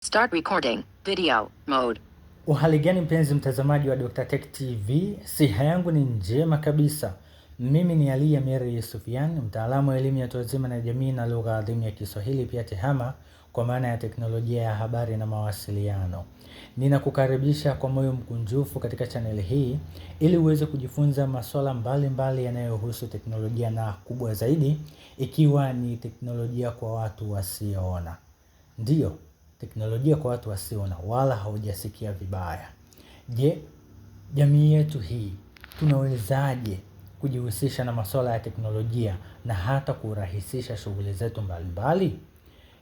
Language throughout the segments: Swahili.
Start recording, video, mode. Uhali gani mpenzi mtazamaji wa Dr. Tech TV, siha yangu ni njema kabisa. Mimi ni Ali Amiri Yusufian, mtaalamu wa elimu ya watu wazima na jamii na lugha adhimu ya Kiswahili, pia TEHAMA kwa maana ya teknolojia ya habari na mawasiliano. Ninakukaribisha kwa moyo mkunjufu katika channel hii ili uweze kujifunza masuala mbalimbali yanayohusu teknolojia, na kubwa zaidi ikiwa ni teknolojia kwa watu wasioona. Ndiyo, teknolojia kwa watu wasioona, wala haujasikia vibaya. Je, jamii yetu hii tunawezaje kujihusisha na masuala ya teknolojia na hata kurahisisha shughuli zetu mbalimbali?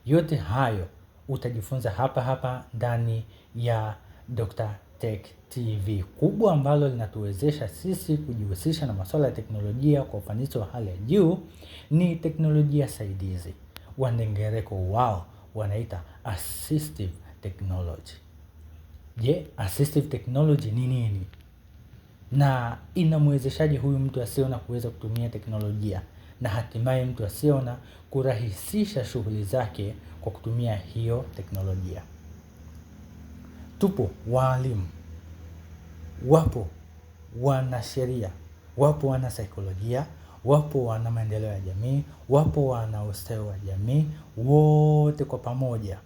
Yote hayo utajifunza hapa ndani ya Dr. Tech TV, kubwa ambalo linatuwezesha sisi kujihusisha na masuala ya teknolojia kwa ufanisi wa hali ya juu ni teknolojia saidizi. Wandengereko wao wanaita assistive technology. Je, assistive technology ni nini? Na inamwezeshaje huyu mtu asiyeona kuweza kutumia teknolojia, na hatimaye mtu asiyeona kurahisisha shughuli zake kwa kutumia hiyo teknolojia? Tupo walimu, wapo wanasheria, wapo wana saikolojia, wapo wana maendeleo ya jamii, wapo wana ustawi wa jamii. Wote kwa pamoja,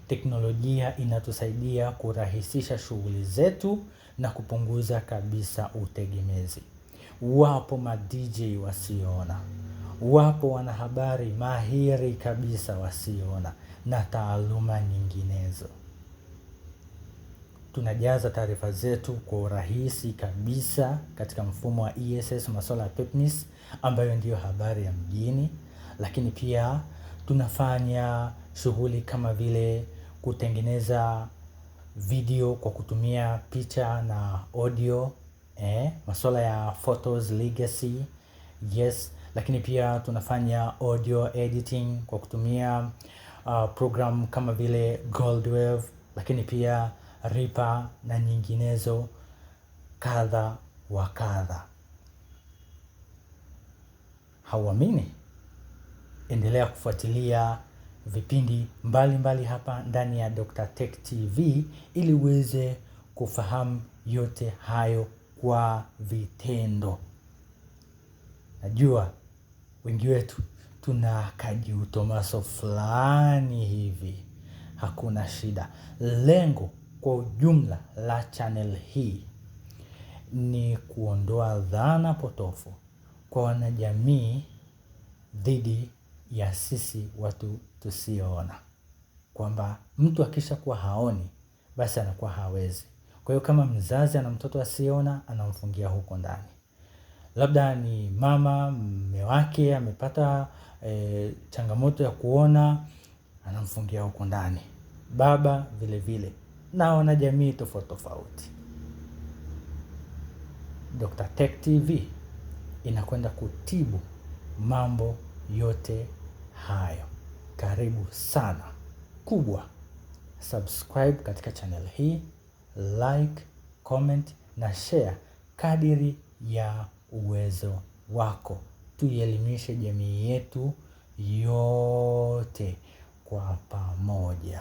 teknolojia inatusaidia kurahisisha shughuli zetu na kupunguza kabisa utegemezi. Wapo ma DJ wasioona, wapo wanahabari mahiri kabisa wasioona, na taaluma nyinginezo. Tunajaza taarifa zetu kwa urahisi kabisa katika mfumo wa ESS, masuala ya PEPMIS, ambayo ndiyo habari ya mjini. Lakini pia tunafanya shughuli kama vile kutengeneza video kwa kutumia picha na audio, masuala ya photos legacy, yes. Lakini pia tunafanya audio editing kwa kutumia program kama vile Goldwave, lakini pia Reaper na nyinginezo kadha wa kadha. Hauamini? Endelea kufuatilia vipindi mbalimbali hapa ndani ya Dr. Tech TV ili uweze kufahamu yote hayo kwa vitendo. Najua wengi wetu tuna kajiutomaso fulani hivi, hakuna shida. Lengo kwa ujumla la channel hii ni kuondoa dhana potofu kwa wanajamii dhidi ya sisi watu tusioona, kwamba mtu akisha kuwa haoni basi anakuwa hawezi. Kwa hiyo kama mzazi ana mtoto asiyeona, anamfungia huko ndani. Labda ni mama, mume wake amepata changamoto ya kuona, anamfungia huko ndani. Baba vile vile, na wanajamii tofauti tofauti. Dr. Tech TV inakwenda kutibu mambo yote hayo. Karibu sana. Kubwa, subscribe katika channel hii, like, comment na share kadiri ya uwezo wako. Tuielimishe jamii yetu yote kwa pamoja.